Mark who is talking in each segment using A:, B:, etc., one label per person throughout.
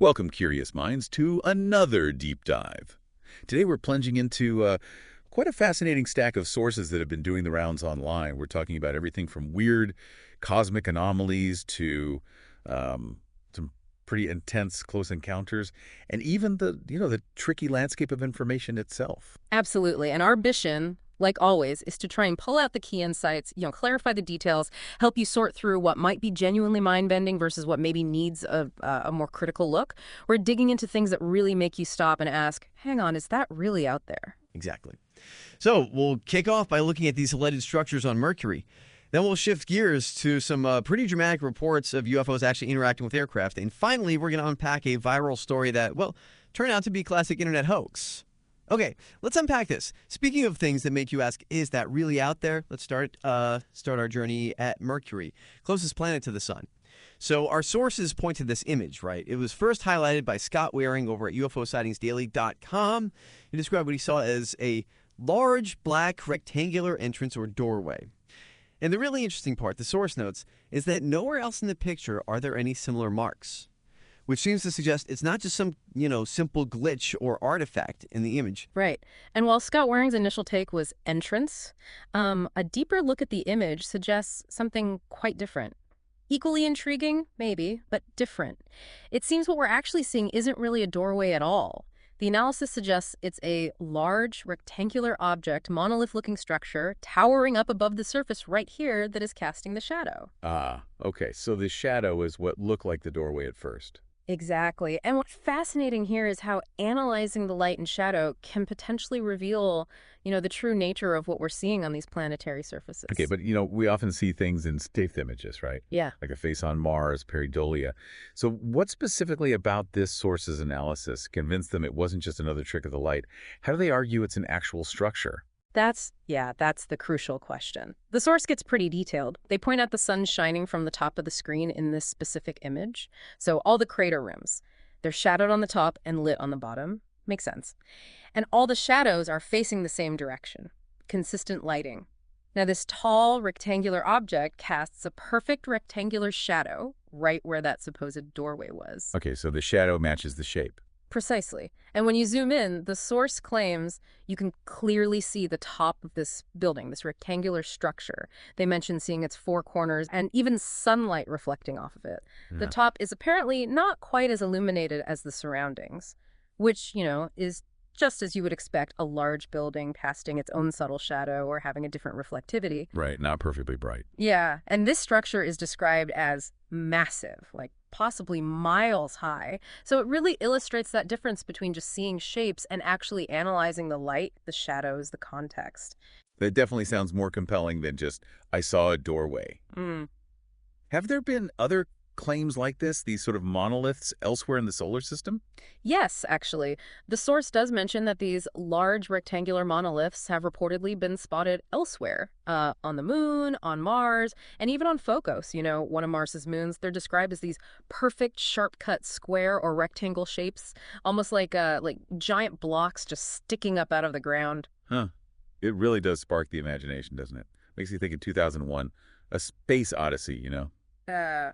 A: Welcome, curious minds, to another deep dive. Today we're plunging into quite a fascinating stack of sources that have been doing the rounds online. We're talking about everything from weird cosmic anomalies to some pretty intense close encounters, and even the tricky landscape of information itself.
B: Absolutely. And our mission, like always, is to try and pull out the key insights, clarify the details, help you sort through what might be genuinely mind-bending versus what maybe needs a more critical look. We're digging into things that really make you stop and ask, hang on, is that really out there?
C: Exactly. So we'll kick off by looking at these alleged structures on Mercury. Then we'll shift gears to some pretty dramatic reports of UFOs actually interacting with aircraft. And finally, we're going to unpack a viral story that, well, turned out to be a classic internet hoax. Okay, let's unpack this. Speaking of things that make you ask, is that really out there? Let's start our journey at Mercury, closest planet to the sun. So our sources point to this image, right? It was first highlighted by Scott Waring over at UFOsightingsdaily.com. He described what he saw as a large black rectangular entrance or doorway. And the really interesting part, the source notes, is that nowhere else in the picture are there any similar marks, which seems to suggest it's not just some, simple glitch or artifact in the image.
B: Right. And while Scott Waring's initial take was entrance, a deeper look at the image suggests something quite different. Equally intriguing, maybe, but different. It seems what we're actually seeing isn't really a doorway at all. The analysis suggests it's a large, rectangular object, monolith-looking structure, towering up above the surface right here that is casting the shadow.
A: Ah, okay, so the shadow is what looked like the doorway at first.
B: Exactly. And what's fascinating here is how analyzing the light and shadow can potentially reveal, the true nature of what we're seeing on these planetary surfaces.
A: Okay, but, we often see things in stiff images, right?
B: Yeah.
A: Like a face on Mars, pareidolia. So what specifically about this source's analysis convinced them it wasn't just another trick of the light? How do they argue it's an actual structure?
B: That's the crucial question. The source gets pretty detailed. They point out the sun shining from the top of the screen in this specific image. So all the crater rims, they're shadowed on the top and lit on the bottom. Makes sense. And all the shadows are facing the same direction. Consistent lighting. Now this tall rectangular object casts a perfect rectangular shadow right where that supposed doorway was.
A: Okay, so the shadow matches the shape.
B: Precisely. And when you zoom in, the source claims you can clearly see the top of this building, this rectangular structure. They mention seeing its four corners and even sunlight reflecting off of it.
A: Yeah.
B: The top is apparently not quite as illuminated as the surroundings, which, is just as you would expect a large building casting its own subtle shadow or having a different reflectivity.
A: Right, not perfectly bright.
B: Yeah, and this structure is described as massive, like possibly miles high. So it really illustrates that difference between just seeing shapes and actually analyzing the light, the shadows, the context.
A: That definitely sounds more compelling than just, I saw a doorway. Have there been other claims like this, these sort of monoliths elsewhere in the solar system?
B: Yes, actually. The source does mention that these large rectangular monoliths have reportedly been spotted elsewhere, on the moon, on Mars, and even on Phobos, one of Mars's moons. They're described as these perfect sharp-cut square or rectangle shapes, almost like giant blocks just sticking up out of the ground.
A: Huh. It really does spark the imagination, doesn't it? Makes you think in 2001, A Space Odyssey,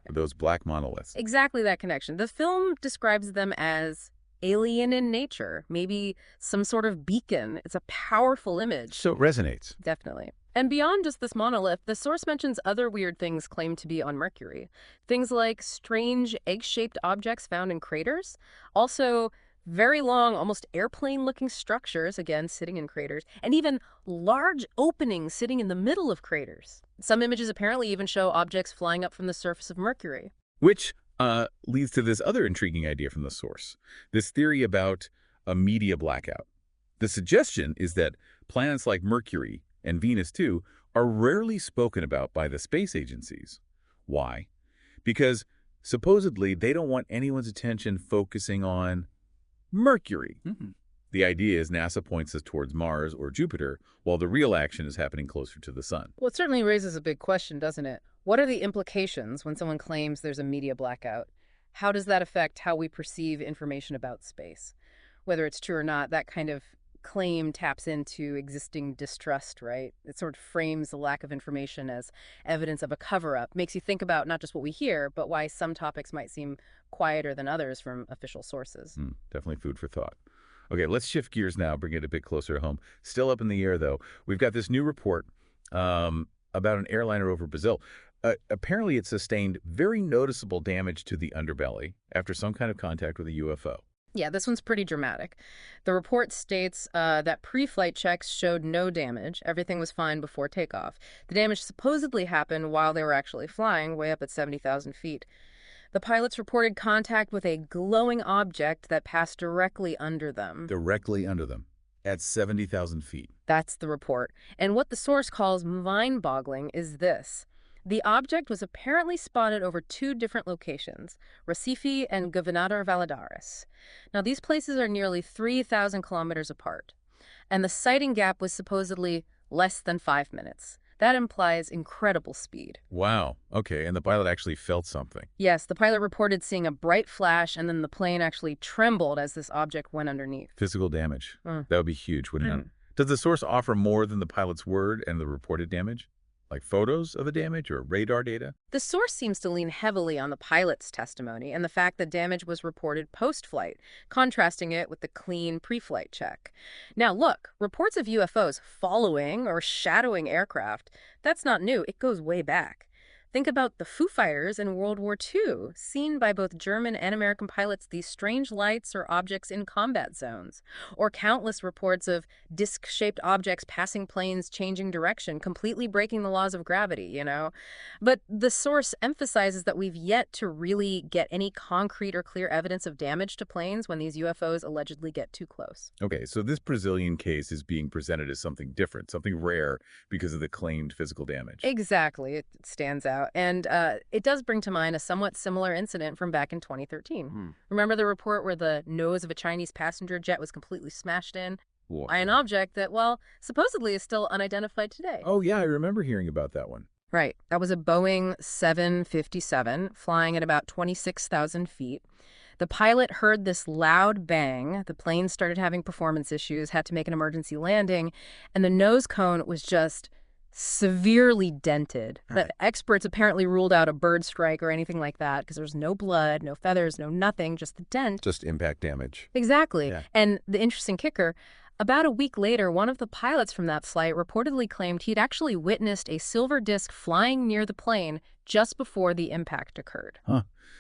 A: those black monoliths.
B: Exactly that connection. The film describes them as alien in nature, maybe some sort of beacon. It's a powerful image.
A: So it resonates.
B: Definitely. And beyond just this monolith, the source mentions other weird things claimed to be on Mercury. Things like strange egg-shaped objects found in craters. Also, very long, almost airplane-looking structures, again, sitting in craters, and even large openings sitting in the middle of craters. Some images apparently even show objects flying up from the surface of Mercury.
A: Which leads to this other intriguing idea from the source, this theory about a media blackout. The suggestion is that planets like Mercury, and Venus too, are rarely spoken about by the space agencies. Why? Because supposedly they don't want anyone's attention focusing on Mercury. The idea is NASA points us towards Mars or Jupiter, while the real action is happening closer to the sun.
B: Well, it certainly raises a big question, doesn't it? What are the implications when someone claims there's a media blackout? How does that affect how we perceive information about space? Whether it's true or not, that kind of claim taps into existing distrust, right? It sort of frames the lack of information as evidence of a cover-up. Makes you think about not just what we hear, but why some topics might seem quieter than others from official sources.
A: Definitely food for thought. Okay, let's shift gears now, bring it a bit closer to home. Still up in the air, though. We've got this new report about an airliner over Brazil. Apparently, it sustained very noticeable damage to the underbelly after some kind of contact with a UFO.
B: Yeah, this one's pretty dramatic. The report states that pre-flight checks showed no damage. Everything was fine before takeoff. The damage supposedly happened while they were actually flying, way up at 70,000 feet. The pilots reported contact with a glowing object that passed directly under them.
A: Directly under them, at 70,000 feet.
B: That's the report. And what the source calls mind-boggling is this. The object was apparently spotted over 2 different locations, Recife and Governador Valadares. Now, these places are nearly 3,000 kilometers apart, and the sighting gap was supposedly less than 5 minutes. That implies incredible speed.
A: Wow. Okay, and the pilot actually felt something.
B: Yes, the pilot reported seeing a bright flash, and then the plane actually trembled as this object went underneath.
A: Physical damage. That would be huge, wouldn't it? Does the source offer more than the pilot's word and the reported damage? Like photos of the damage or radar data?
B: The source seems to lean heavily on the pilot's testimony and the fact that damage was reported post-flight, contrasting it with the clean pre-flight check. Now look, reports of UFOs following or shadowing aircraft, that's not new. It goes way back. Think about the Foo Fighters in World War II, seen by both German and American pilots, these strange lights or objects in combat zones, or countless reports of disc-shaped objects passing planes changing direction, completely breaking the laws of gravity, you know? But the source emphasizes that we've yet to really get any concrete or clear evidence of damage to planes when these UFOs allegedly get too close.
A: Okay, so this Brazilian case is being presented as something different, something rare because of the claimed physical damage.
B: Exactly. It stands out. And it does bring to mind a somewhat similar incident from back in 2013. Remember the report where the nose of a Chinese passenger jet was completely smashed in by an object that, well, supposedly is still unidentified today?
A: Oh, yeah, I remember hearing about that one.
B: Right. That was a Boeing 757 flying at about 26,000 feet. The pilot heard this loud bang. The plane started having performance issues, had to make an emergency landing, and the nose cone was just severely dented. But experts apparently ruled out a bird strike or anything like that because there's no blood, no feathers, no nothing, just the dent.
A: Just impact damage.
B: Exactly.
A: Yeah.
B: And the interesting kicker, about a week later, one of the pilots from that flight reportedly claimed he'd actually witnessed a silver disc flying near the plane just before the impact occurred.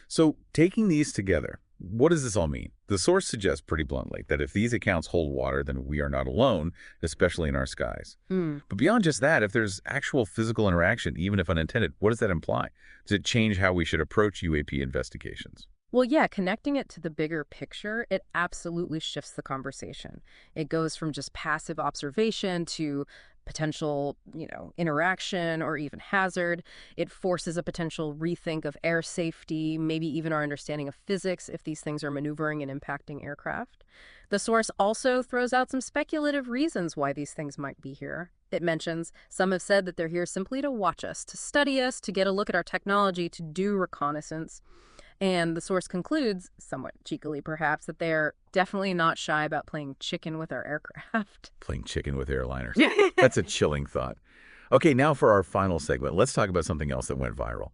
A: So taking these together, what does this all mean? The source suggests pretty bluntly that if these accounts hold water, then we are not alone, especially in our skies. But beyond just that, if there's actual physical interaction, even if unintended, what does that imply? Does it change how we should approach UAP investigations?
B: Well, yeah, connecting it to the bigger picture, it absolutely shifts the conversation. It goes from just passive observation to potential, interaction or even hazard. It forces a potential rethink of air safety, maybe even our understanding of physics if these things are maneuvering and impacting aircraft. The source also throws out some speculative reasons why these things might be here. It mentions some have said that they're here simply to watch us, to study us, to get a look at our technology, to do reconnaissance. And the source concludes, somewhat cheekily perhaps, that they're definitely not shy about playing chicken with our aircraft.
A: Playing chicken with airliners. That's a chilling thought. Okay, now for our final segment, let's talk about something else that went viral.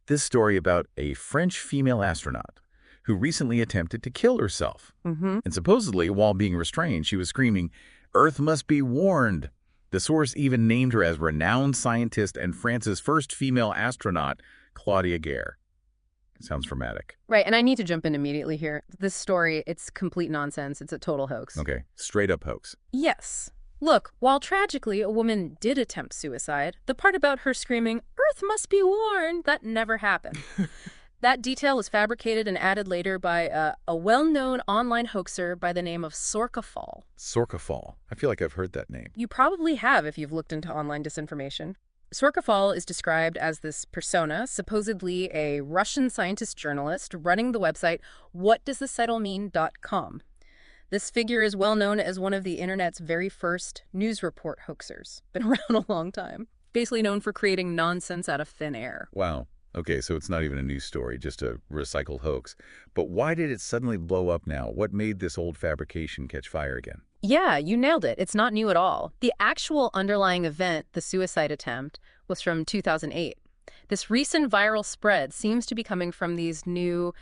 A: This story about a French female astronaut who recently attempted to kill herself. And supposedly, while being restrained, she was screaming, "Earth must be warned." The source even named her as renowned scientist and France's first female astronaut, Claudia Gare. Sounds dramatic.
B: Right, and I need to jump in immediately here. This story, it's complete nonsense. It's a total hoax.
A: Okay, straight up hoax.
B: Yes. Look, while tragically a woman did attempt suicide, the part about her screaming, "Earth must be warned," that never happened. That detail was fabricated and added later by a well-known online hoaxer by the name of Sorkafal.
A: Sorkafal. I feel like I've heard that name.
B: You probably have if you've looked into online disinformation. Sorkafal is described as this persona, supposedly a Russian scientist journalist running the website whatdoesthetitle.mean.com. This figure is well known as one of the internet's very first news report hoaxers. Been around a long time. Basically known for creating nonsense out of thin air.
A: Wow. Okay, so it's not even a news story, just a recycled hoax. But why did it suddenly blow up now? What made this old fabrication catch fire again?
B: Yeah, you nailed it. It's not new at all. The actual underlying event, the suicide attempt, was from 2008. This recent viral spread seems to be coming from these new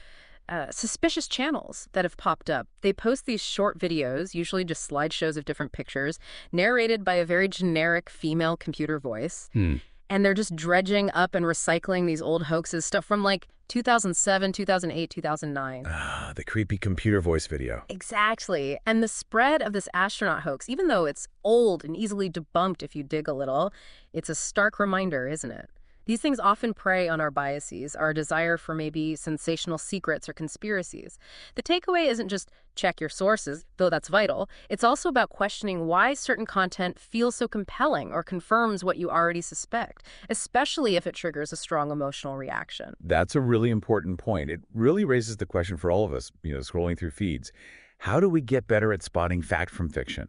B: suspicious channels that have popped up. They post these short videos, usually just slideshows of different pictures, narrated by a very generic female computer voice. And they're just dredging up and recycling these old hoaxes, stuff from like 2007, 2008, 2009.
A: Ah, the creepy computer voice video.
B: Exactly. And the spread of this astronaut hoax, even though it's old and easily debunked if you dig a little, it's a stark reminder, isn't it? These things often prey on our biases, our desire for maybe sensational secrets or conspiracies. The takeaway isn't just check your sources, though that's vital. It's also about questioning why certain content feels so compelling or confirms what you already suspect, especially if it triggers a strong emotional reaction.
A: That's a really important point. It really raises the question for all of us, scrolling through feeds. How do we get better at spotting fact from fiction?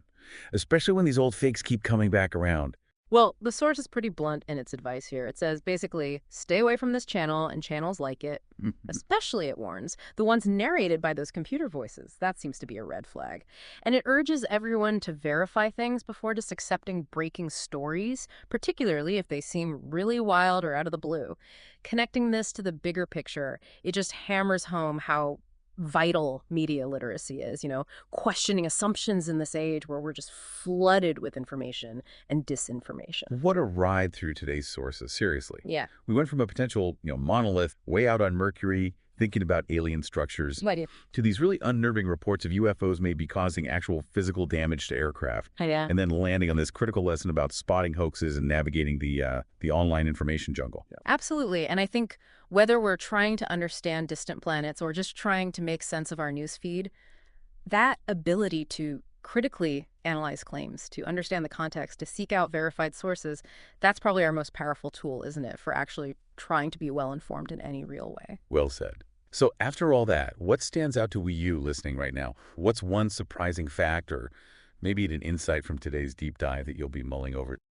A: Especially when these old fakes keep coming back around.
B: Well, the source is pretty blunt in its advice here. It says, basically, stay away from this channel and channels like it, especially, it warns, the ones narrated by those computer voices. That seems to be a red flag. And it urges everyone to verify things before just accepting breaking stories, particularly if they seem really wild or out of the blue. Connecting this to the bigger picture, it just hammers home how vital media literacy is, questioning assumptions in this age where we're just flooded with information and disinformation.
A: What a ride through today's sources, seriously.
B: Yeah.
A: We went from a potential, monolith way out on Mercury, thinking about alien structures,
B: What do you?
A: to these really unnerving reports of UFOs may be causing actual physical damage to aircraft,
B: Yeah.
A: and then landing on this critical lesson about spotting hoaxes and navigating the online information jungle. Yeah.
B: Absolutely. And I think whether we're trying to understand distant planets or just trying to make sense of our newsfeed, that ability to critically analyze claims, to understand the context, to seek out verified sources, that's probably our most powerful tool, isn't it, for actually trying to be well-informed in any real way.
A: Well said. So after all that, what stands out to you listening right now? What's one surprising fact or maybe an insight from today's deep dive that you'll be mulling over?